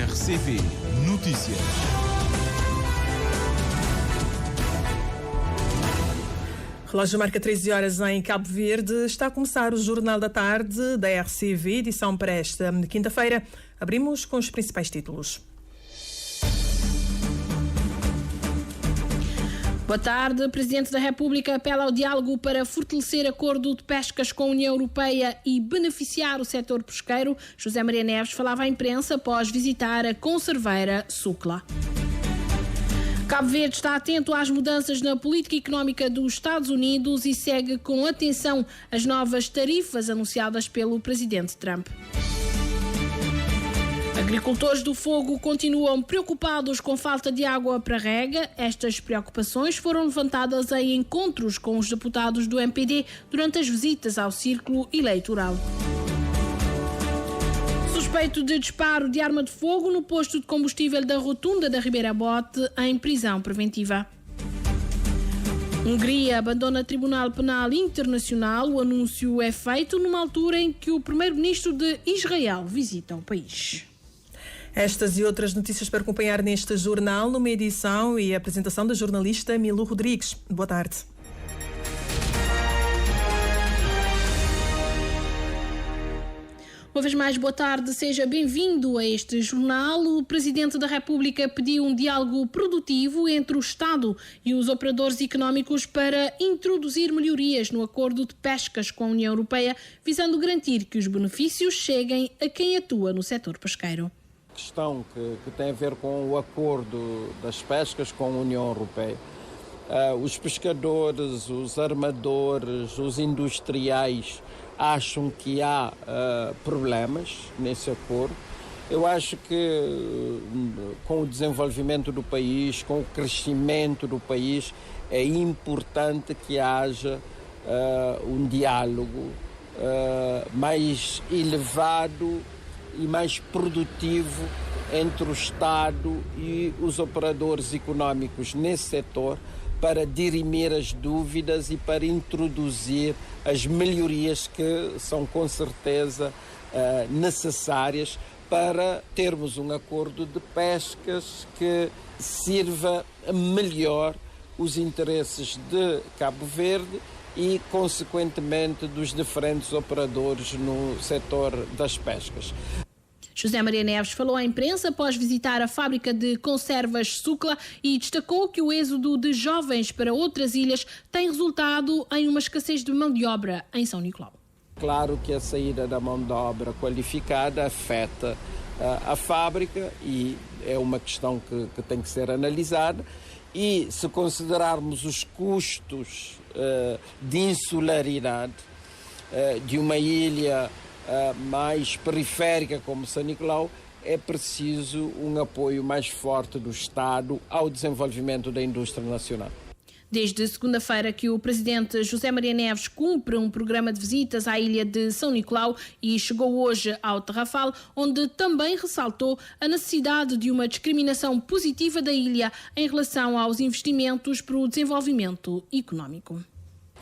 RCP Notícias. Relógio marca 13 horas em Cabo Verde. Está a começar o Jornal da Tarde da RCV, edição para esta quinta-feira. Abrimos com os principais títulos. Boa tarde. O Presidente da República apela ao diálogo para fortalecer acordo de pescas com a União Europeia e beneficiar o setor pesqueiro. José Maria Neves falava à imprensa após visitar a conserveira Sucla. Cabo Verde está atento às mudanças na política económica dos Estados Unidos e segue com atenção as novas tarifas anunciadas pelo Presidente Trump. Agricultores do Fogo continuam preocupados com falta de água para rega. Estas preocupações foram levantadas em encontros com os deputados do MPD durante as visitas ao círculo eleitoral. Suspeito de disparo de arma de fogo no posto de combustível da Rotunda da Ribeira Bote em prisão preventiva. Hungria abandona Tribunal Penal Internacional. O anúncio é feito numa altura em que o primeiro-ministro de Israel visita o país. Estas e outras notícias para acompanhar neste jornal, numa edição e apresentação da jornalista Milu Rodrigues. Boa tarde. Uma vez mais, boa tarde, seja bem-vindo a este jornal. O Presidente da República pediu um diálogo produtivo entre o Estado e os operadores económicos para introduzir melhorias no acordo de pescas com a União Europeia, visando garantir que os benefícios cheguem a quem atua no setor pesqueiro. Questão que tem a ver com o acordo das pescas com a União Europeia. Os pescadores, os armadores, os industriais acham que há problemas nesse acordo. Eu acho que com o desenvolvimento do país, com o crescimento do país, é importante que haja um diálogo mais elevado e mais produtivo entre o Estado e os operadores económicos nesse setor para dirimir as dúvidas e para introduzir as melhorias que são com certeza necessárias para termos um acordo de pescas que sirva melhor os interesses de Cabo Verde e, consequentemente, dos diferentes operadores no setor das pescas. José Maria Neves falou à imprensa após visitar a fábrica de conservas Sucla e destacou que o êxodo de jovens para outras ilhas tem resultado em uma escassez de mão de obra em São Nicolau. Claro que a saída da mão de obra qualificada afeta a fábrica e é uma questão que tem que ser analisada. E se considerarmos os custos de insularidade de uma ilha mais periférica como São Nicolau, é preciso um apoio mais forte do Estado ao desenvolvimento da indústria nacional. Desde segunda-feira que o Presidente José Maria Neves cumpre um programa de visitas à ilha de São Nicolau e chegou hoje ao Tarrafal, onde também ressaltou a necessidade de uma discriminação positiva da ilha em relação aos investimentos para o desenvolvimento económico.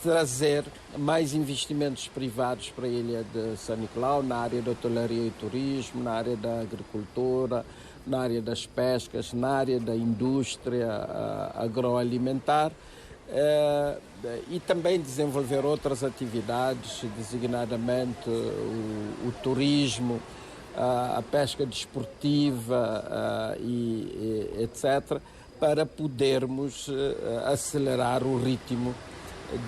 Trazer mais investimentos privados para a ilha de São Nicolau, na área da hotelaria e turismo, na área da agricultura, na área das pescas, na área da indústria agroalimentar e também desenvolver outras atividades, designadamente o turismo, a pesca desportiva e etc., para podermos acelerar o ritmo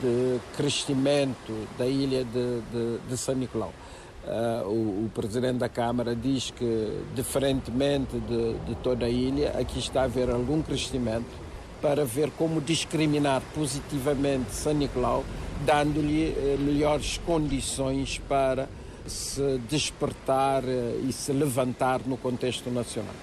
de crescimento da ilha de São Nicolau. O Presidente da Câmara diz que, diferentemente de toda a ilha, aqui está a haver algum crescimento para ver como discriminar positivamente São Nicolau, dando-lhe melhores condições para se despertar e se levantar no contexto nacional.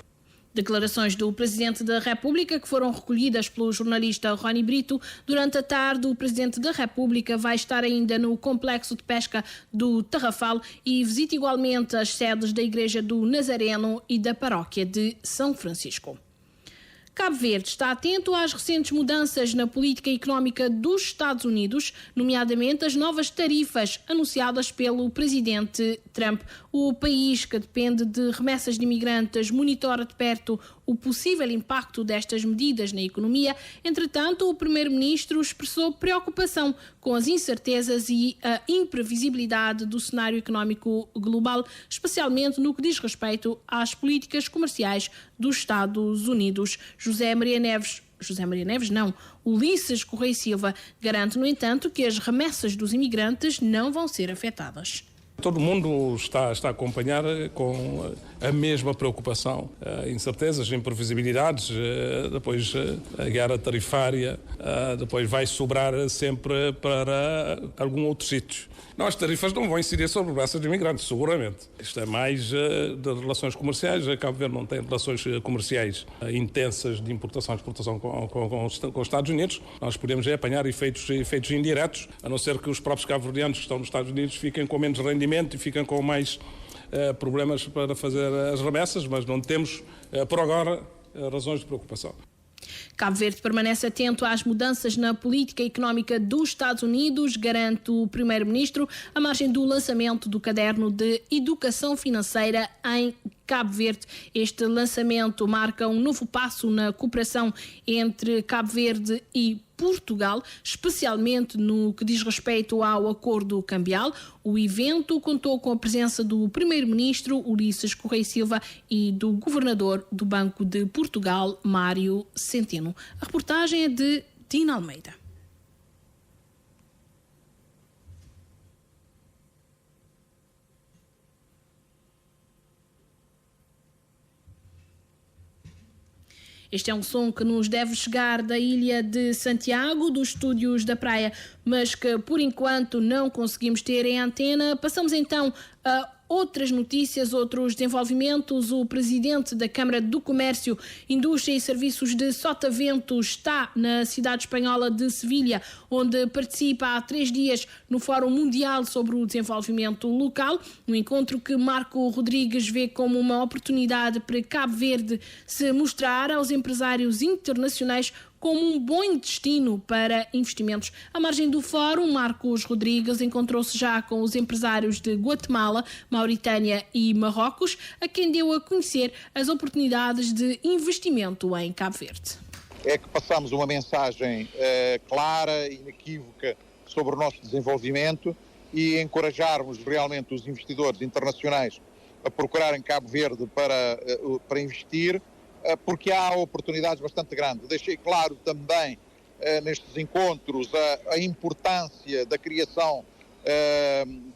Declarações do Presidente da República que foram recolhidas pelo jornalista Rony Brito. Durante a tarde, o Presidente da República vai estar ainda no complexo de pesca do Tarrafal e visita igualmente as sedes da Igreja do Nazareno e da Paróquia de São Francisco. Cabo Verde está atento às recentes mudanças na política económica dos Estados Unidos, nomeadamente as novas tarifas anunciadas pelo presidente Trump. O país, que depende de remessas de imigrantes, monitora de perto o possível impacto destas medidas na economia. Entretanto, o primeiro-ministro expressou preocupação com as incertezas e a imprevisibilidade do cenário económico global, especialmente no que diz respeito às políticas comerciais dos Estados Unidos. Ulisses Correia e Silva garante, no entanto, que as remessas dos imigrantes não vão ser afetadas. Todo mundo está a acompanhar com a mesma preocupação. Incertezas, imprevisibilidades, depois a guerra tarifária, depois vai sobrar sempre para algum outro sítio. Não, as tarifas não vão incidir sobre remessas de imigrantes, seguramente. Isto é mais de relações comerciais. Cabo Verde não tem relações comerciais intensas de importação e exportação com os Estados Unidos. Nós podemos apanhar efeitos indiretos, a não ser que os próprios cabo-verdianos que estão nos Estados Unidos fiquem com menos rendimento e fiquem com mais problemas para fazer as remessas, mas não temos, por agora, razões de preocupação. Cabo Verde permanece atento às mudanças na política económica dos Estados Unidos, garante o primeiro-ministro, à margem do lançamento do caderno de educação financeira em Cabo Verde. Este lançamento marca um novo passo na cooperação entre Cabo Verde e Portugal, especialmente no que diz respeito ao acordo cambial. O evento contou com a presença do primeiro-ministro Ulisses Correia e Silva e do governador do Banco de Portugal, Mário Centeno. A reportagem é de Dina Almeida. Este é um som que nos deve chegar da ilha de Santiago, dos estúdios da praia, mas que por enquanto não conseguimos ter em antena. Passamos então a outras notícias, outros desenvolvimentos. O presidente da Câmara do Comércio, Indústria e Serviços de Sotavento está na cidade espanhola de Sevilha, onde participa há 3 dias no Fórum Mundial sobre o Desenvolvimento Local, um encontro que Marco Rodrigues vê como uma oportunidade para Cabo Verde se mostrar aos empresários internacionais como um bom destino para investimentos. À margem do fórum, Marcos Rodrigues encontrou-se já com os empresários de Guatemala, Mauritânia e Marrocos, a quem deu a conhecer as oportunidades de investimento em Cabo Verde. É que passamos uma mensagem clara e inequívoca sobre o nosso desenvolvimento e encorajarmos realmente os investidores internacionais a procurarem Cabo Verde para investir, porque há oportunidades bastante grandes. Deixei claro também nestes encontros a importância da criação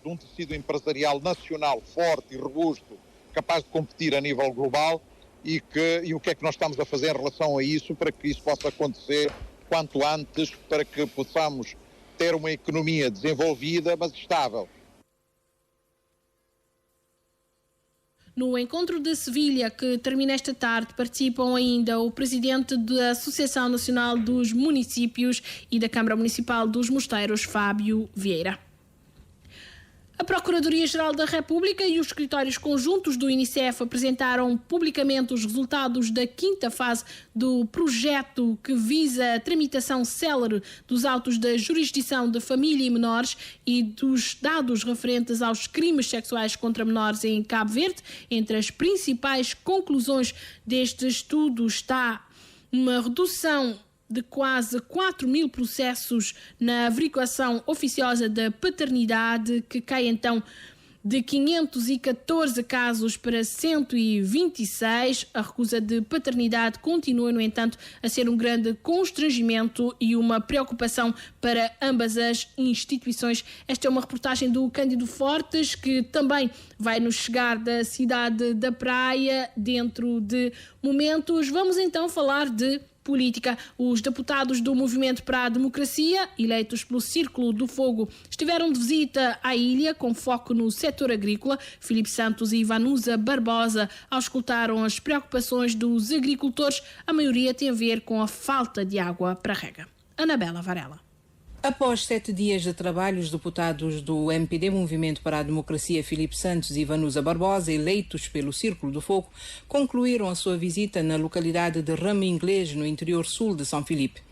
de um tecido empresarial nacional forte e robusto, capaz de competir a nível global e o que é que nós estamos a fazer em relação a isso para que isso possa acontecer quanto antes, para que possamos ter uma economia desenvolvida, mas estável. No encontro de Sevilha, que termina esta tarde, participam ainda o presidente da Associação Nacional dos Municípios e da Câmara Municipal dos Mosteiros, Fábio Vieira. A Procuradoria-Geral da República e os escritórios conjuntos do Unicef apresentaram publicamente os resultados da 5ª fase do projeto que visa a tramitação célere dos autos da jurisdição de família e menores e dos dados referentes aos crimes sexuais contra menores em Cabo Verde. Entre as principais conclusões deste estudo está uma redução de quase 4.000 processos na averiguação oficiosa da paternidade, que cai então de 514 casos para 126. A recusa de paternidade continua, no entanto, a ser um grande constrangimento e uma preocupação para ambas as instituições. Esta é uma reportagem do Cândido Fortes, que também vai nos chegar da cidade da Praia dentro de momentos. Vamos então falar de política. Os deputados do Movimento para a Democracia, eleitos pelo Círculo do Fogo, estiveram de visita à ilha com foco no setor agrícola. Filipe Santos e Vanusa Barbosa auscultaram as preocupações dos agricultores. A maioria tem a ver com a falta de água para a rega. Anabela Varela. Após 7 dias de trabalho, os deputados do MPD, Movimento para a Democracia, Filipe Santos e Vanusa Barbosa, eleitos pelo Círculo do Fogo, concluíram a sua visita na localidade de Ramo Inglês, no interior sul de São Filipe.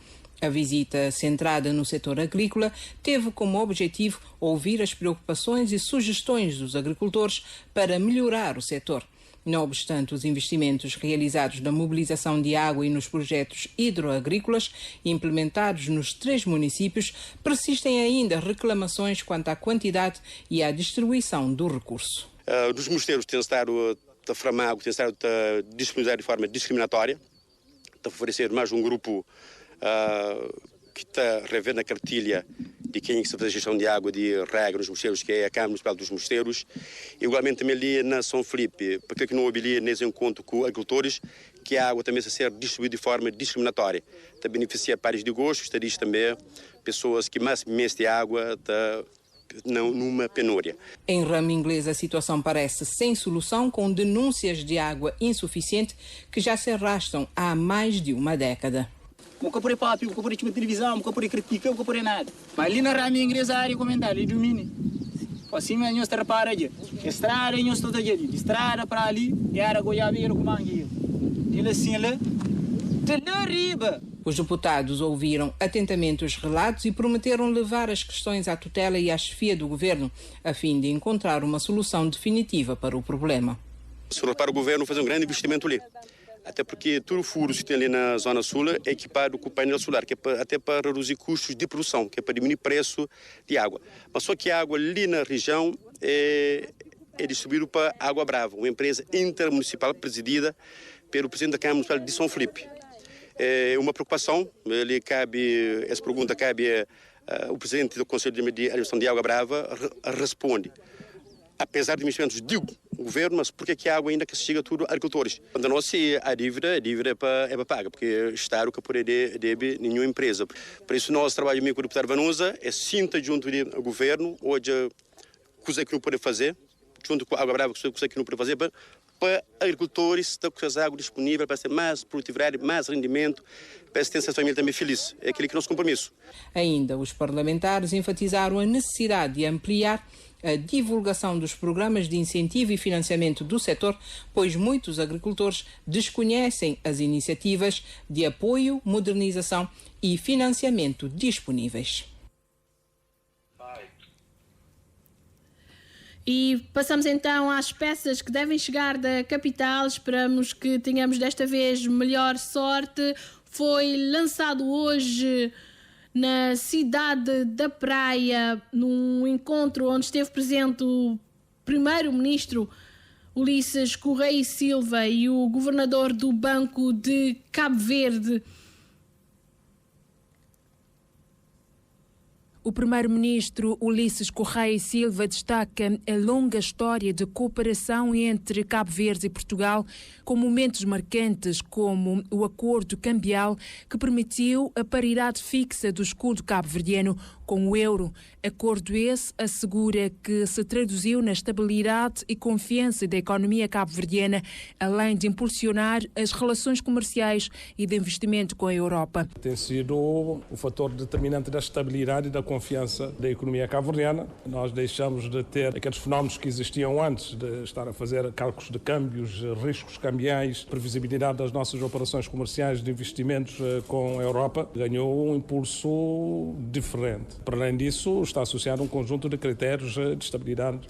A visita, centrada no setor agrícola, teve como objetivo ouvir as preocupações e sugestões dos agricultores para melhorar o setor. Não obstante os investimentos realizados na mobilização de água e nos projetos hidroagrícolas implementados nos 3 municípios, persistem ainda reclamações quanto à quantidade e à distribuição do recurso. Dos mosteiros tem estado a formar água, tem estado a disponibilizar de forma discriminatória, a favorecer mais um grupo que está revendo a cartilha de quem está fazendo a gestão de água de rega nos mosteiros, que é a Câmara Municipal dos Mosteiros. Igualmente também ali na São Filipe, porque que não houve ali nesse encontro com agricultores, que a água também está a ser distribuída de forma discriminatória. Está a beneficiar pares de gosto, está diz também pessoas que mais mês de água está numa penúria. Em Ramo Inglês, a situação parece sem solução, com denúncias de água insuficiente que já se arrastam há mais de uma década. Nunca por papo, nunca por televisão, nunca por crítica, nunca por nada. Mas ali na Ramo Inglês a área comentar, ali domine. Assim nós está para ali. Estrada nós toda ali, estrada para ali, e era goiabeiro com mangueiro. Ele assim lá, de riba. Os deputados ouviram atentamente os relatos e prometeram levar as questões à tutela e à chefia do governo, a fim de encontrar uma solução definitiva para o problema. Para o governo fazer um grande investimento ali. Até porque todo o furo que tem ali na Zona Sul é equipado com painel solar, que é até para reduzir custos de produção, que é para diminuir o preço de água. Mas só que a água ali na região é distribuída para Água Brava, uma empresa intermunicipal presidida pelo presidente da Câmara Municipal de São Filipe. É uma preocupação, essa pergunta cabe ao presidente do Conselho de Administração de Água Brava responde. Apesar de investimentos do governo, mas por que a água ainda que chega tudo aos agricultores? Quando a nossa dívida é para pagar, porque o Estado que pode deve nenhuma empresa. Por isso, nós trabalhamos com o deputado Vanusa, sinta junto do governo, hoje, coisa que não pode fazer, junto com a Água Brava, coisa que não pode fazer, para agricultores, ter com as águas disponíveis, para ter mais produtividade, mais rendimento, para ter essa família também feliz. É aquele que é o nosso compromisso. Ainda, os parlamentares enfatizaram a necessidade de ampliar a divulgação dos programas de incentivo e financiamento do setor, pois muitos agricultores desconhecem as iniciativas de apoio, modernização e financiamento disponíveis. E passamos então às peças que devem chegar da capital. Esperamos que tenhamos desta vez melhor sorte. Foi lançado hoje na cidade da Praia, num encontro onde esteve presente o primeiro-ministro Ulisses Correia e Silva e o governador do Banco de Cabo Verde. O primeiro-ministro Ulisses Correia e Silva destaca a longa história de cooperação entre Cabo Verde e Portugal, com momentos marcantes como o acordo cambial que permitiu a paridade fixa do escudo cabo-verdiano com o euro. Acordo esse assegura que se traduziu na estabilidade e confiança da economia cabo-verdiana, além de impulsionar as relações comerciais e de investimento com a Europa. Tem sido o fator determinante da estabilidade e da confiança da economia cabo-verdiana. Nós deixamos de ter aqueles fenómenos que existiam antes, de estar a fazer cálculos de câmbios, riscos cambiais, previsibilidade das nossas operações comerciais de investimentos com a Europa. Ganhou um impulso diferente. Para além disso, está associado a um conjunto de critérios de estabilidade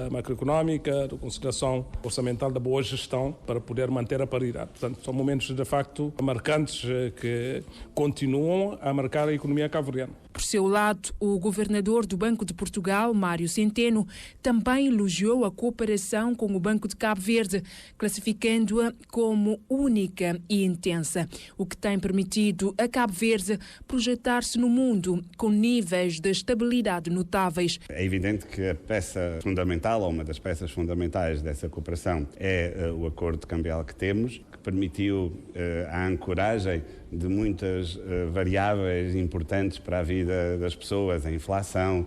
macroeconómica, de consideração orçamental, da boa gestão para poder manter a paridade. Portanto, são momentos de facto marcantes que continuam a marcar a economia cabo-verdiana. Por seu lado, o governador do Banco de Portugal, Mário Centeno, também elogiou a cooperação com o Banco de Cabo Verde, classificando-a como única e intensa, o que tem permitido a Cabo Verde projetar-se no mundo com níveis de estabilidade notáveis. É evidente que a peça fundamental, ou uma das peças fundamentais dessa cooperação, é o acordo cambial que temos, que permitiu a ancoragem de muitas variáveis importantes para a vida das pessoas, a inflação,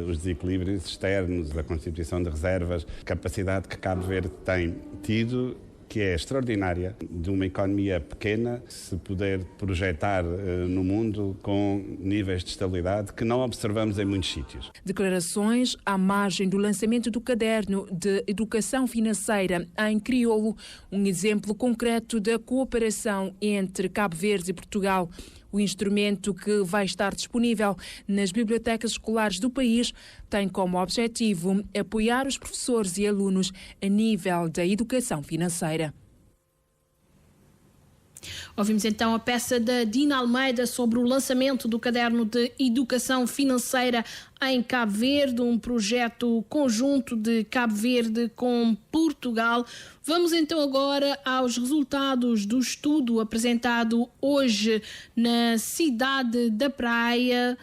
os desequilíbrios externos, a constituição de reservas, capacidade que Cabo Verde tem tido que é extraordinária de uma economia pequena se poder projetar no mundo com níveis de estabilidade que não observamos em muitos sítios. Declarações à margem do lançamento do caderno de educação financeira em crioulo, um exemplo concreto da cooperação entre Cabo Verde e Portugal. O instrumento, que vai estar disponível nas bibliotecas escolares do país, tem como objetivo apoiar os professores e alunos a nível da educação financeira. Ouvimos então a peça da Dina Almeida sobre o lançamento do caderno de educação financeira em Cabo Verde, um projeto conjunto de Cabo Verde com Portugal. Vamos então agora aos resultados do estudo apresentado hoje na cidade da Praia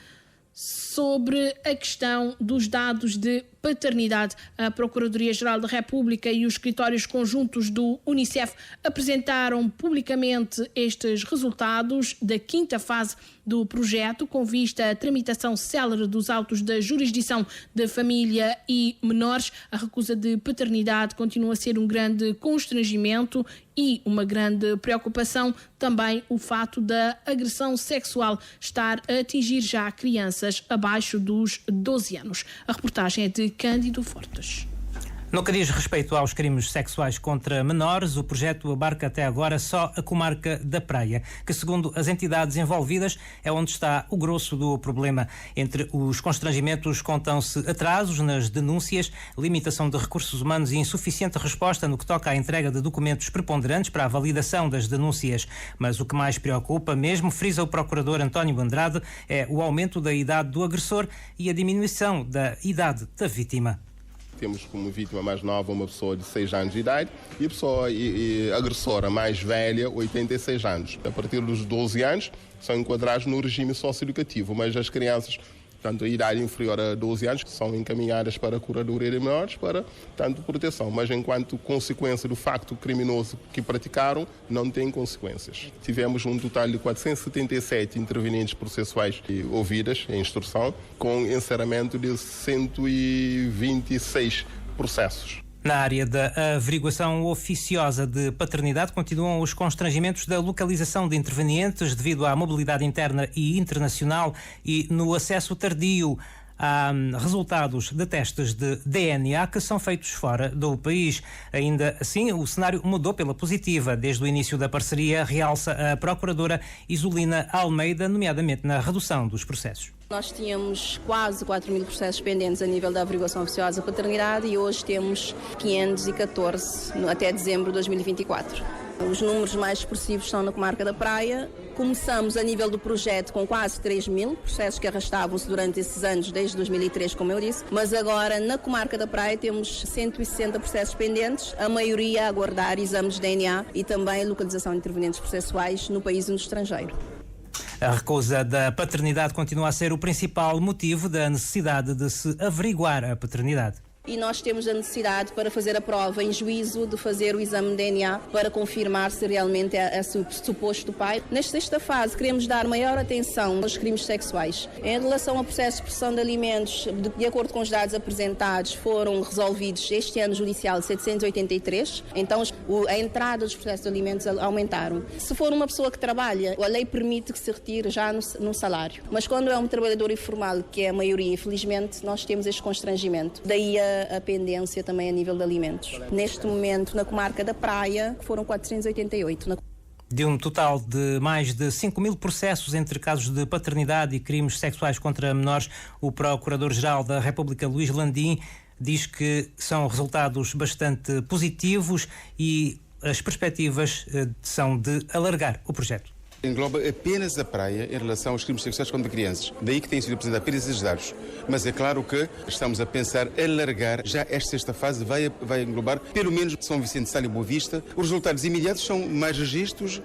sobre a questão dos dados de paternidade. A Procuradoria-Geral da República e os escritórios conjuntos do Unicef apresentaram publicamente estes resultados da 5ª fase do projeto, com vista à tramitação célere dos autos da jurisdição de família e menores. A recusa de paternidade continua a ser um grande constrangimento e uma grande preocupação. Também o fato da agressão sexual estar a atingir já crianças abaixo dos 12 anos. A reportagem é de Cândido Fortes. No que diz respeito aos crimes sexuais contra menores, o projeto abarca até agora só a comarca da Praia, que, segundo as entidades envolvidas, é onde está o grosso do problema. Entre os constrangimentos contam-se atrasos nas denúncias, limitação de recursos humanos e insuficiente resposta no que toca à entrega de documentos preponderantes para a validação das denúncias. Mas o que mais preocupa mesmo, frisa o procurador António Andrade, é o aumento da idade do agressor e a diminuição da idade da vítima. Temos como vítima mais nova uma pessoa de 6 anos de idade e a pessoa agressora mais velha, 86 anos. A partir dos 12 anos são enquadrados no regime socioeducativo, mas as crianças, tanto a idade inferior a 12 anos, são encaminhadas para a Curadoria de Menores para, tanto, proteção. Mas enquanto consequência do facto criminoso que praticaram, não têm consequências. Tivemos um total de 477 intervenientes processuais ouvidas em instrução, com encerramento de 126 processos. Na área da averiguação oficiosa de paternidade, continuam os constrangimentos da localização de intervenientes devido à mobilidade interna e internacional e no acesso tardio a resultados de testes de DNA que são feitos fora do país. Ainda assim, o cenário mudou pela positiva. Desde o início da parceria, realça a procuradora Isolina Almeida, nomeadamente na redução dos processos. Nós tínhamos quase 4.000 processos pendentes a nível da averiguação oficiosa da paternidade e hoje temos 514 até dezembro de 2024. Os números mais expressivos são na comarca da Praia. Começamos a nível do projeto com quase 3.000 processos que arrastavam-se durante esses anos, desde 2003, como eu disse, mas agora na comarca da Praia temos 160 processos pendentes, a maioria a aguardar exames de DNA e também localização de intervenientes processuais no país e no estrangeiro. A recusa da paternidade continua a ser o principal motivo da necessidade de se averiguar a paternidade. E nós temos a necessidade para fazer a prova em juízo de fazer o exame de DNA para confirmar se realmente é o suposto pai. Nesta 6ª fase queremos dar maior atenção aos crimes sexuais. Em relação ao processo de expressão de alimentos, de acordo com os dados apresentados, foram resolvidos este ano judicial 783, então a entrada dos processos de alimentos aumentaram. Se for uma pessoa que trabalha, a lei permite que se retire já no salário. Mas quando é um trabalhador informal, que é a maioria, infelizmente, nós temos este constrangimento. Daí a pendência também a nível de alimentos. Neste momento, na comarca da Praia, foram 488. De um total de mais de 5.000 processos entre casos de paternidade e crimes sexuais contra menores, o Procurador-Geral da República, Luís Landim, diz que são resultados bastante positivos e as perspectivas são de alargar o projeto. Engloba apenas a Praia em relação aos crimes sexuais contra crianças. Daí que têm sido apresentados apenas esses dados. Mas é claro que estamos a pensar alargar, já esta 6ª fase vai englobar pelo menos São Vicente de Sal e Boa Vista. Os resultados imediatos são mais registros,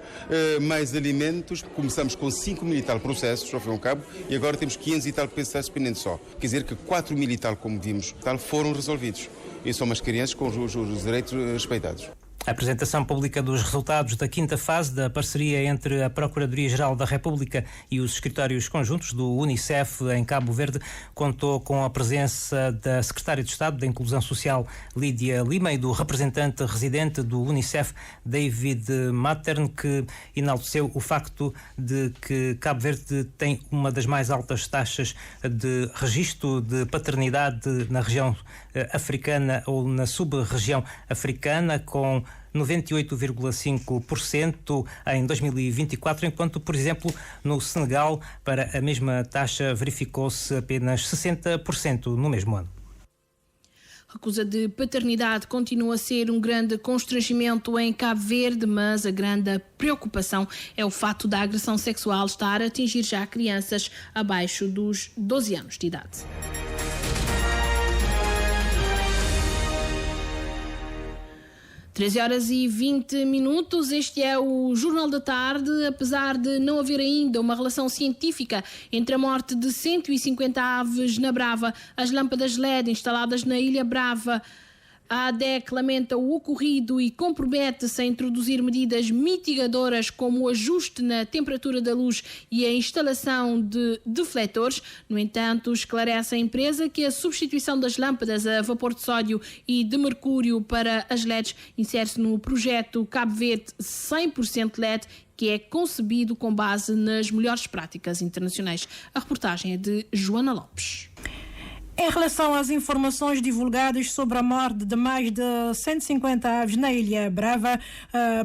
mais alimentos. Começamos com 5.000 e tal processos, ao fim e ao cabo, e agora temos 500 e tal processos pendentes só. Quer dizer que 4.000 e tal, como vimos, foram resolvidos. E são umas crianças com os direitos respeitados. A apresentação pública dos resultados da quinta fase da parceria entre a Procuradoria-Geral da República e os escritórios conjuntos do Unicef em Cabo Verde contou com a presença da Secretária de Estado da Inclusão Social, Lídia Lima, e do representante residente do Unicef, David Matern, que enalteceu o facto de que Cabo Verde tem uma das mais altas taxas de registro de paternidade na região africana ou na sub-região africana, com 98,5% em 2024, enquanto, por exemplo, no Senegal, para a mesma taxa, verificou-se apenas 60% no mesmo ano. A acusa de paternidade continua a ser um grande constrangimento em Cabo Verde, mas a grande preocupação é o fato da agressão sexual estar a atingir já crianças abaixo dos 12 anos de idade. Horas e 20 minutos, este é o Jornal da Tarde. Apesar de não haver ainda uma relação científica entre a morte de 150 aves na Brava, as lâmpadas LED instaladas na Ilha Brava, a ADEC lamenta o ocorrido e compromete-se a introduzir medidas mitigadoras como o ajuste na temperatura da luz e a instalação de defletores. No entanto, esclarece a empresa que a substituição das lâmpadas a vapor de sódio e de mercúrio para as LEDs insere-se no projeto Cabo Verde 100% LED, que é concebido com base nas melhores práticas internacionais. A reportagem é de Joana Lopes. Em relação às informações divulgadas sobre a morte de mais de 150 aves na Ilha Brava,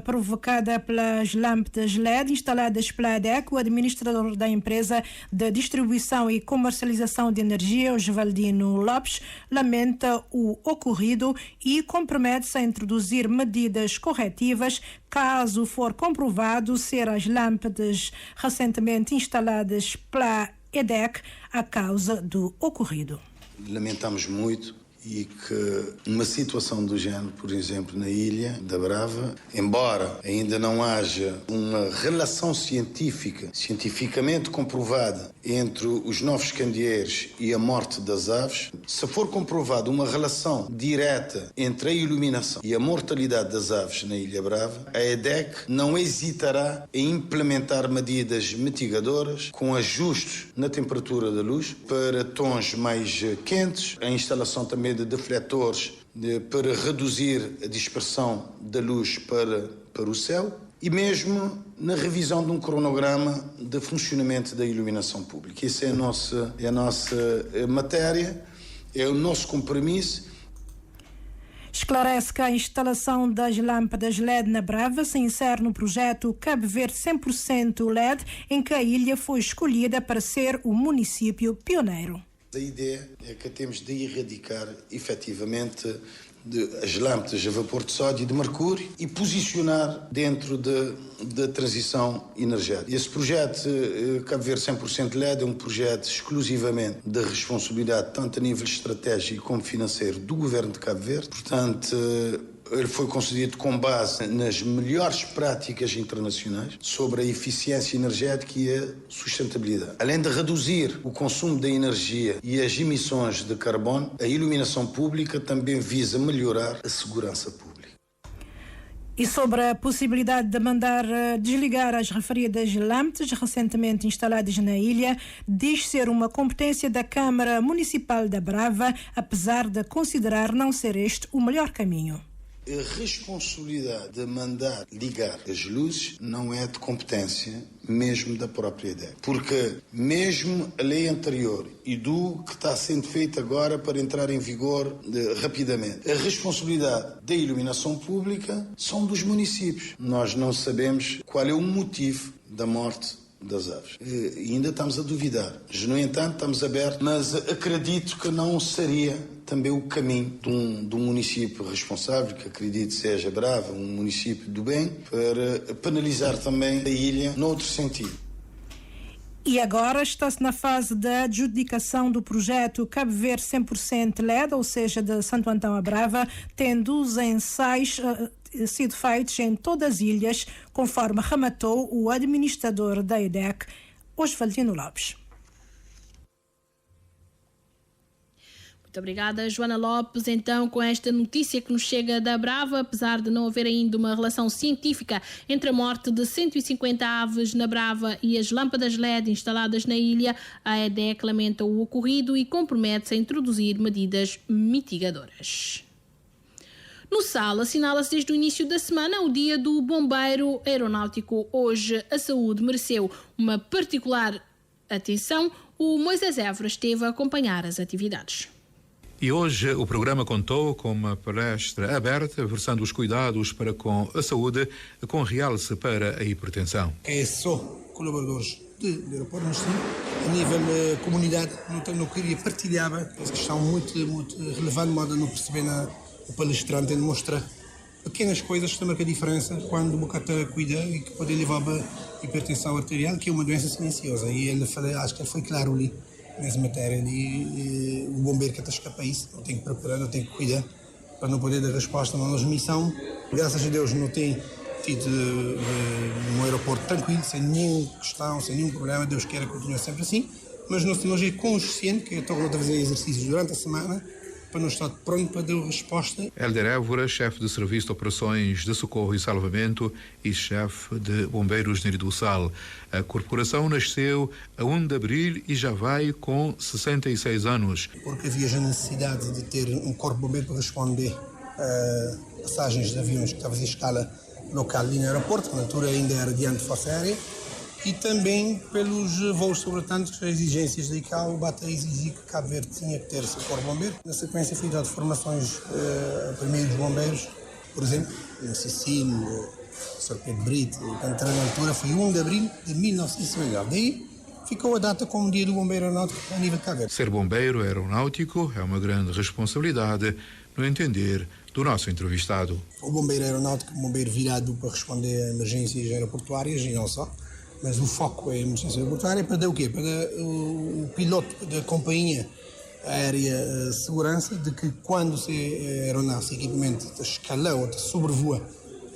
provocada pelas lâmpadas LED instaladas pela ADEC, o administrador da empresa de distribuição e comercialização de energia, Osvaldino Lopes, lamenta o ocorrido e compromete-se a introduzir medidas corretivas caso for comprovado ser as lâmpadas recentemente instaladas pela ADEC a causa do ocorrido. Lamentamos muito e que uma situação do género, por exemplo, na Ilha da Brava, embora ainda não haja uma relação cientificamente comprovada entre os novos candeeiros e a morte das aves, se for comprovada uma relação direta entre a iluminação e a mortalidade das aves na Ilha Brava, a EDEC não hesitará em implementar medidas mitigadoras com ajustes na temperatura da luz para tons mais quentes, a instalação também de defletores para reduzir a dispersão da luz para o céu e mesmo na revisão de um cronograma de funcionamento da iluminação pública. Essa é a nossa matéria, é o nosso compromisso. Esclarece que a instalação das lâmpadas LED na Brava se insere no projeto Cabo Verde 100% LED, em que a ilha foi escolhida para ser o município pioneiro. A ideia é que temos de erradicar efetivamente as lâmpadas a vapor de sódio e de mercúrio e posicionar dentro da transição energética. Esse projeto Cabo Verde 100% LED é um projeto exclusivamente da responsabilidade tanto a nível estratégico como financeiro do Governo de Cabo Verde. Portanto, ele foi concedido com base nas melhores práticas internacionais sobre a eficiência energética e a sustentabilidade. Além de reduzir o consumo da energia e as emissões de carbono, a iluminação pública também visa melhorar a segurança pública. E sobre a possibilidade de mandar desligar as referidas lâmpadas recentemente instaladas na ilha, diz ser uma competência da Câmara Municipal da Brava, apesar de considerar não ser este o melhor caminho. A responsabilidade de mandar ligar as luzes não é de competência mesmo da própria ADEC. Porque mesmo a lei anterior e do que está sendo feito agora para entrar em vigor rapidamente, a responsabilidade da iluminação pública são dos municípios. Nós não sabemos qual é o motivo da morte das aves. E ainda estamos a duvidar. No entanto, estamos abertos, mas acredito que não seria também o caminho de um município responsável, que acredito seja Brava, um município do bem, para penalizar também a ilha noutro sentido. E agora está-se na fase da adjudicação do projeto Cabo Verde 100% LED, ou seja, de Santo Antão a Brava, tendo os ensaios sido feitos em todas as ilhas, conforme rematou o administrador da EDEC, Osvaldino Lopes. Muito obrigada, Joana Lopes. Então, com esta notícia que nos chega da Brava, apesar de não haver ainda uma relação científica entre a morte de 150 aves na Brava e as lâmpadas LED instaladas na ilha, a EDEC lamenta o ocorrido e compromete-se a introduzir medidas mitigadoras. No SAL, assinala-se desde o início da semana o Dia do Bombeiro Aeronáutico. Hoje, a saúde mereceu uma particular atenção. O Moisés Évora esteve a acompanhar as atividades. E hoje o programa contou com uma palestra aberta, versando os cuidados para com a saúde, com realce para a hipertensão. É só colaboradores do aeroporto, mas sim, a nível comunidade, não queria partilhar essa questão muito relevante, modo não perceber o palestrante, ele mostra pequenas coisas que marcam a diferença quando o bocata cuida e que pode levar a hipertensão arterial, que é uma doença silenciosa. E ele acho que ele foi claro ali, nessa matéria. E o bombeiro que está a escapar isso, não tem que preparar, não tem que cuidar para não poder dar resposta a uma missão. Graças a Deus não tem tido um aeroporto tranquilo, sem nenhuma questão, sem nenhum problema. Deus queira que continue sempre assim. Mas nós é consciente que estou a fazer exercícios durante a semana para não estar pronto para dar resposta. Hélder Évora, chefe de Serviço de Operações de Socorro e Salvamento e chefe de Bombeiros de Ilha do Sal. A corporação nasceu a 1 de abril e já vai com 66 anos. Porque havia já necessidade de ter um corpo de bombeiro para responder a passagens de aviões que estavam em escala local ali no aeroporto, que na altura ainda era diante de Força Aérea, e também pelos voos sobretantos, as exigências da ICAO bate a exigir que Cabo Verde tinha que ter esse corpo de bombeiro. Na sequência foi dado formações a primeiros bombeiros, por exemplo, no Sicílio, no Sr. Pedro Brito, portanto, na altura foi 1 de abril de 1959. Daí ficou a data como Dia do Bombeiro Aeronáutico a nível de Cabo Verde. Ser bombeiro aeronáutico é uma grande responsabilidade, no entender do nosso entrevistado. O bombeiro aeronáutico é um bombeiro virado para responder a emergências aeroportuárias e não só. Mas o foco é a emergência aeroportuária para dar o quê? Para dar o piloto da companhia aérea segurança de que quando a aeronave, se equipamento escala ou sobrevoa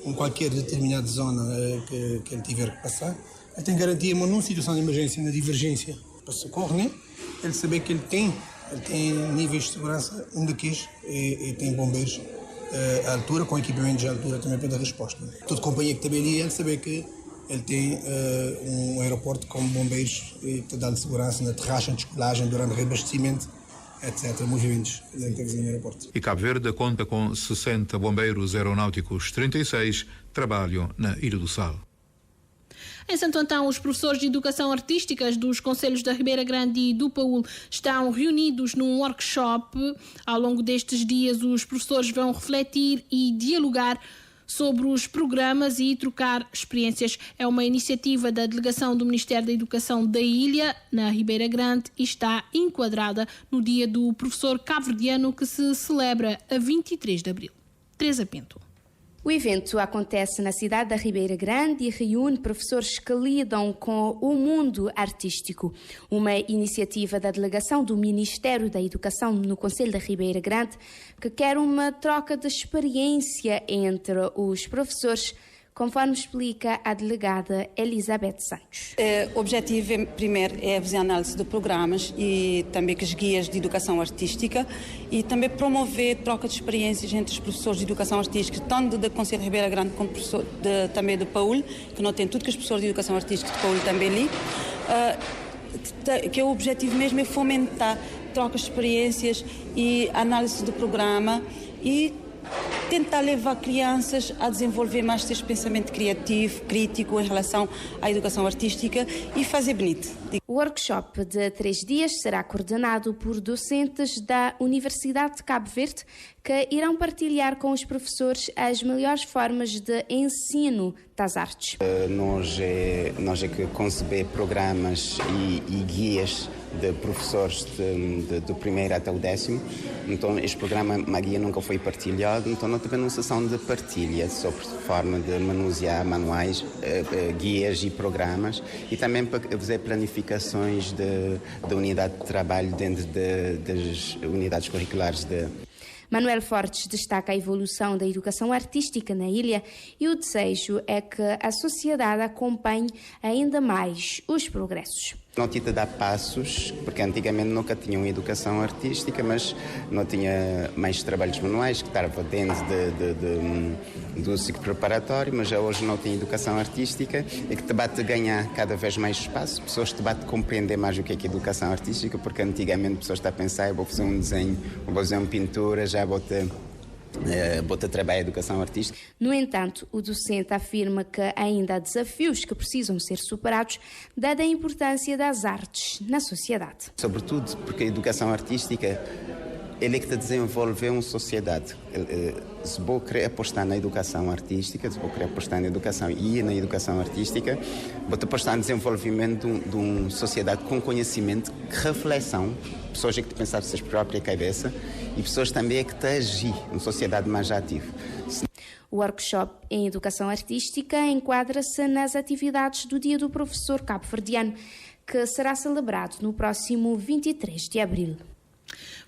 em qualquer determinada zona que ele tiver que passar, ele tem garantia, mas numa situação de emergência, na divergência para socorro, né? Ele saber que ele tem níveis de segurança, um daqueles e tem bombeiros à altura, com equipamentos à altura também para dar resposta. Toda companhia que também ali, ele saber que ele tem um aeroporto com bombeiros que dá de segurança na aterragem, descolagem, durante reabastecimento, etc. Movimentos dentro do aeroporto. E Cabo Verde conta com 60 bombeiros aeronáuticos, 36 trabalham na Ilha do Sal. Em Santo Antão, os professores de Educação Artística dos Concelhos da Ribeira Grande e do Paúl estão reunidos num workshop. Ao longo destes dias, os professores vão refletir e dialogar sobre os programas e trocar experiências. É uma iniciativa da Delegação do Ministério da Educação da Ilha, na Ribeira Grande, e está enquadrada no Dia do Professor Cabo-Verdiano, que se celebra a 23 de abril. Teresa Pinto. O evento acontece na cidade da Ribeira Grande e reúne professores que lidam com o mundo artístico. Uma iniciativa da Delegação do Ministério da Educação no Concelho da Ribeira Grande, que quer uma troca de experiência entre os professores, conforme explica a delegada Elizabeth Santos. O objetivo, primeiro, é fazer análise de programas e também com as guias de educação artística e também promover troca de experiências entre os professores de educação artística, tanto do Concelho de Ribeira Grande como também do Paúl, que não tem tudo que os professores de educação artística de Paúl também ali, que o objetivo mesmo é fomentar troca de experiências e análise do programa e tentar levar crianças a desenvolver mais esse pensamento criativo, crítico em relação à educação artística e fazer bonito. O workshop de 3 dias será coordenado por docentes da Universidade de Cabo Verde, que irão partilhar com os professores as melhores formas de ensino das artes. Nós é que conceber programas e guias de professores do primeiro até o 10º. Então, este programa, a guia nunca foi partilhado, então não teve uma sessão de partilha sobre forma de manusear manuais, guias e programas e também para fazer planificações da unidade de trabalho dentro das unidades curriculares Manuel Fortes destaca a evolução da educação artística na ilha e o desejo é que a sociedade acompanhe ainda mais os progressos. Não te dá passos, porque antigamente nunca tinham educação artística, mas não tinha mais trabalhos manuais, que estava dentro do ciclo preparatório, mas já hoje não tem educação artística e que te bate ganhar cada vez mais espaço, pessoas te bate compreender mais o que é educação artística, porque antigamente pessoas estão a pensar, eu vou fazer um desenho, vou fazer uma pintura, já vou ter trabalho em educação artística. No entanto, o docente afirma que ainda há desafios que precisam ser superados, dada a importância das artes na sociedade. Sobretudo porque a educação artística ele é que te desenvolve uma sociedade. Se vou querer apostar na educação artística, se vou querer apostar na educação e na educação artística, vou apostar no desenvolvimento de uma sociedade com conhecimento, reflexão, pessoas que te pensar por sua própria cabeça e pessoas também que te agir, uma sociedade mais ativa. O workshop em educação artística enquadra-se nas atividades do Dia do Professor Cabo-Verdiano, que será celebrado no próximo 23 de abril.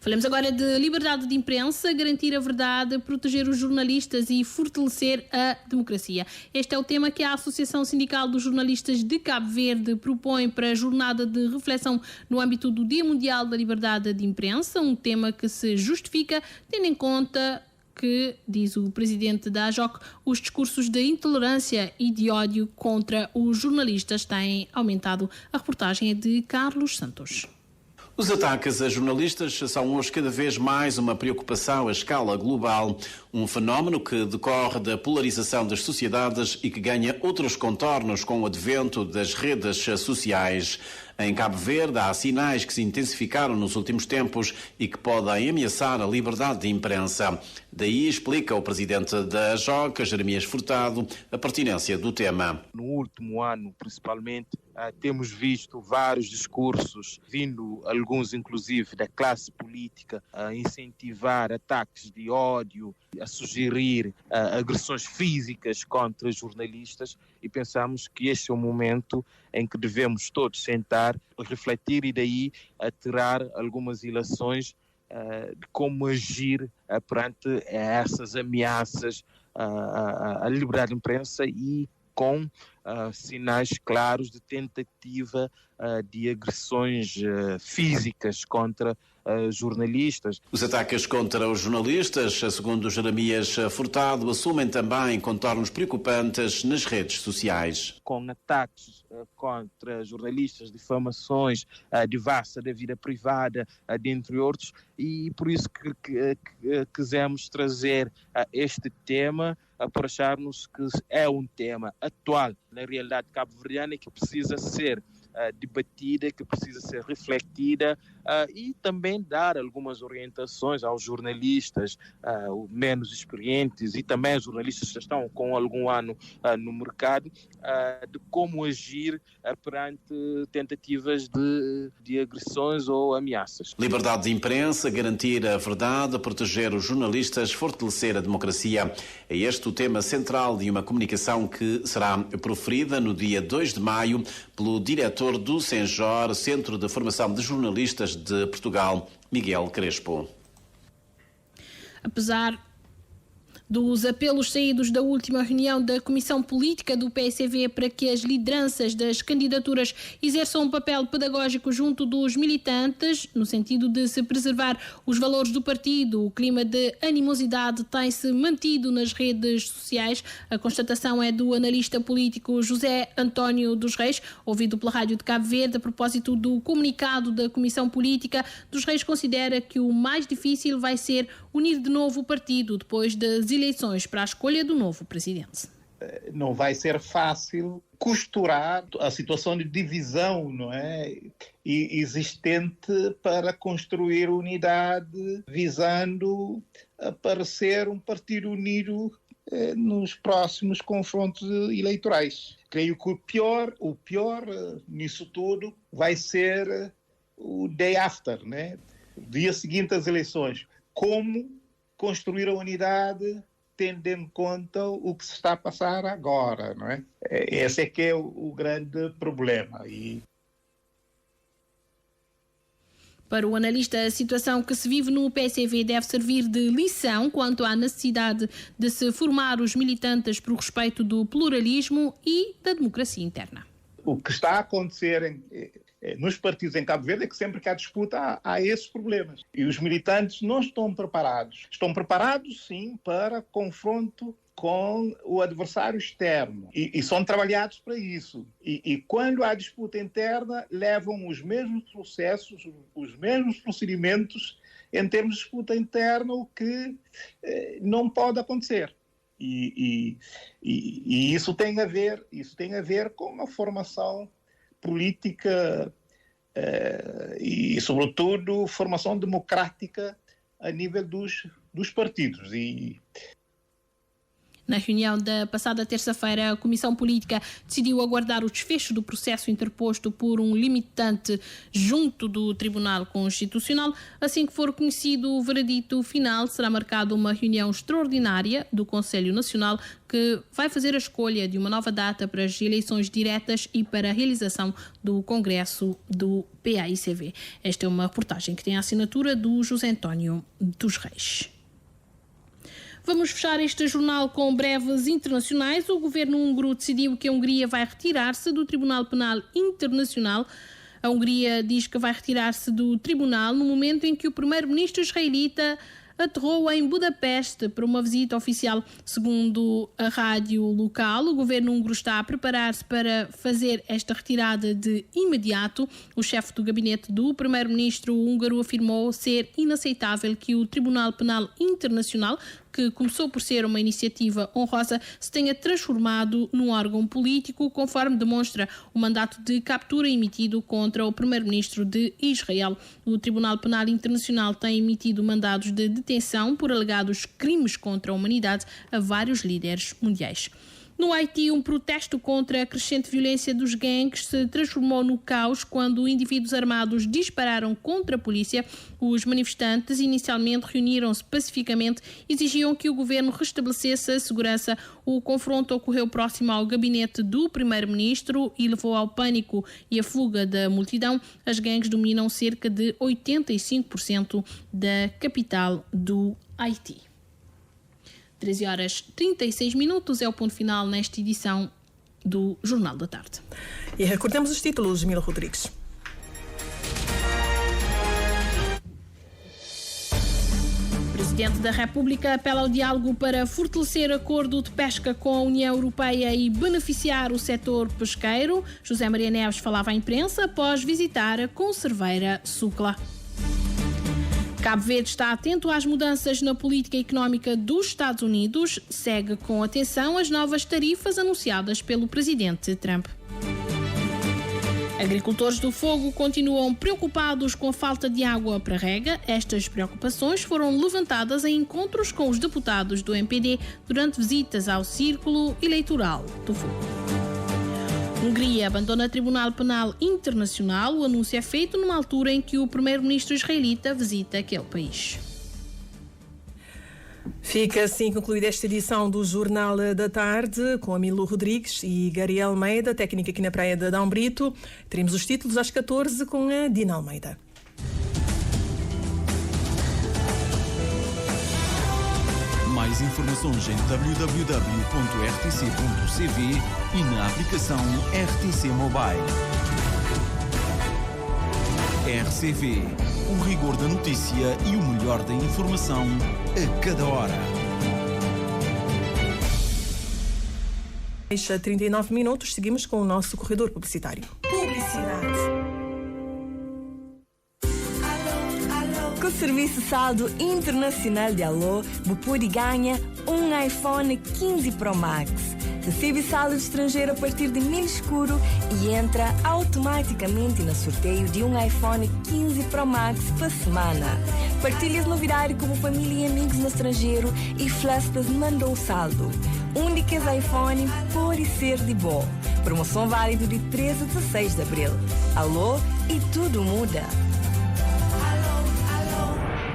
Falamos agora de liberdade de imprensa, garantir a verdade, proteger os jornalistas e fortalecer a democracia. Este é o tema que a Associação Sindical dos Jornalistas de Cabo Verde propõe para a jornada de reflexão no âmbito do Dia Mundial da Liberdade de Imprensa, um tema que se justifica tendo em conta que, diz o presidente da AJOC, os discursos de intolerância e de ódio contra os jornalistas têm aumentado. A reportagem é de Carlos Santos. Os ataques a jornalistas são hoje cada vez mais uma preocupação à escala global, um fenómeno que decorre da polarização das sociedades e que ganha outros contornos com o advento das redes sociais. Em Cabo Verde há sinais que se intensificaram nos últimos tempos e que podem ameaçar a liberdade de imprensa. Daí explica o presidente da AJOC, Jeremias Furtado, a pertinência do tema. No último ano, principalmente, temos visto vários discursos, vindo alguns inclusive da classe política, a incentivar ataques de ódio, a sugerir agressões físicas contra jornalistas, e pensamos que este é o momento em que devemos todos sentar, refletir e daí tirar algumas ilações de como agir perante essas ameaças à liberdade de imprensa e com sinais claros de tentativa de agressões físicas contra jornalistas. Os ataques contra os jornalistas, segundo Jeremias Furtado, assumem também contornos preocupantes nas redes sociais. Com ataques contra jornalistas, difamações, devassa da vida privada, dentre outros, e por isso que quisemos trazer este tema por acharmos que é um tema atual na realidade cabo-verdiana e que precisa ser debatida, que precisa ser refletida e também dar algumas orientações aos jornalistas menos experientes e também aos jornalistas que estão com algum ano no mercado de como agir perante tentativas de agressões ou ameaças. Liberdade de imprensa, garantir a verdade, proteger os jornalistas, fortalecer a democracia. É este o tema central de uma comunicação que será proferida no dia 2 de maio pelo diretor do Senjor, Centro de Formação de Jornalistas de Portugal, Miguel Crespo. Apesar dos apelos saídos da última reunião da Comissão Política do PSV para que as lideranças das candidaturas exerçam um papel pedagógico junto dos militantes, no sentido de se preservar os valores do partido, o clima de animosidade tem-se mantido nas redes sociais. A constatação é do analista político José António dos Reis, ouvido pela Rádio de Cabo Verde a propósito do comunicado da Comissão Política. Dos Reis considera que o mais difícil vai ser unir de novo o partido depois das eleições para a escolha do novo presidente. Não vai ser fácil costurar a situação de divisão, não é, existente para construir unidade, visando aparecer um partido unido nos próximos confrontos eleitorais. Creio que o pior nisso tudo vai ser o day after, né? O dia seguinte às eleições. Como construir a unidade tendo em conta o que se está a passar agora, não é? Esse é que é o grande problema. Para o analista, a situação que se vive no PSV deve servir de lição quanto à necessidade de se formar os militantes por respeito do pluralismo e da democracia interna. O que está a acontecer nos partidos em Cabo Verde é que sempre que há disputa há esses problemas. E os militantes não estão preparados. Estão preparados, sim, para confronto com o adversário externo e são trabalhados para isso. E quando há disputa interna, levam os mesmos processos, os mesmos procedimentos em termos de disputa interna, o que não pode acontecer. E isso tem a ver com uma formação política e, sobretudo, formação democrática a nível dos partidos. Na reunião da passada terça-feira, a Comissão Política decidiu aguardar o desfecho do processo interposto por um limitante junto do Tribunal Constitucional. Assim que for conhecido o veredito final, será marcada uma reunião extraordinária do Conselho Nacional que vai fazer a escolha de uma nova data para as eleições diretas e para a realização do Congresso do PAICV. Esta é uma reportagem que tem a assinatura do José António dos Reis. Vamos fechar este jornal com breves internacionais. O governo húngaro decidiu que a Hungria vai retirar-se do Tribunal Penal Internacional. A Hungria diz que vai retirar-se do tribunal no momento em que o primeiro-ministro israelita aterrou em Budapeste para uma visita oficial. Segundo a rádio local, o governo húngaro está a preparar-se para fazer esta retirada de imediato. O chefe do gabinete do primeiro-ministro húngaro afirmou ser inaceitável que o Tribunal Penal Internacional, que começou por ser uma iniciativa honrosa, se tenha transformado num órgão político, conforme demonstra o mandato de captura emitido contra o primeiro-ministro de Israel. O Tribunal Penal Internacional tem emitido mandados de detenção por alegados crimes contra a humanidade a vários líderes mundiais. No Haiti, um protesto contra a crescente violência dos gangues se transformou no caos quando indivíduos armados dispararam contra a polícia. Os manifestantes inicialmente reuniram-se pacificamente e exigiam que o governo restabelecesse a segurança. O confronto ocorreu próximo ao gabinete do primeiro-ministro e levou ao pânico e à fuga da multidão. As gangues dominam cerca de 85% da capital do Haiti. 13h36 é o ponto final nesta edição do Jornal da Tarde. E recordemos os títulos, Mila Rodrigues. O Presidente da República apela ao diálogo para fortalecer acordo de pesca com a União Europeia e beneficiar o setor pesqueiro. José Maria Neves falava à imprensa após visitar a conserveira Sucla. Cabo Verde está atento às mudanças na política económica dos Estados Unidos. Segue com atenção as novas tarifas anunciadas pelo presidente Trump. Agricultores do Fogo continuam preocupados com a falta de água para rega. Estas preocupações foram levantadas em encontros com os deputados do MPD durante visitas ao Círculo Eleitoral do Fogo. Hungria abandona o Tribunal Penal Internacional. O anúncio é feito numa altura em que o primeiro-ministro israelita visita aquele país. Fica assim concluída esta edição do Jornal da Tarde, com a Milo Rodrigues e Gary Almeida, técnica aqui na praia de Adão Brito. Teremos os títulos às 14 com a Dina Almeida. Mais informações em www.rtc.cv e na aplicação RTC Mobile. RCV, o rigor da notícia e o melhor da informação a cada hora. 39 minutos, seguimos com o nosso corredor publicitário. Publicidade. Com o serviço saldo internacional de Alô, você pode ganhar um iPhone 15 Pro Max. Recebe saldo estrangeiro a partir de 1000 escuro e entra automaticamente no sorteio de um iPhone 15 Pro Max por semana. Partilhe as novidades com família e amigos no estrangeiro e Flastas mandou saldo. Um de cada iPhone pode ser de bom. Promoção válida de 13 a 16 de abril. Alô e tudo muda.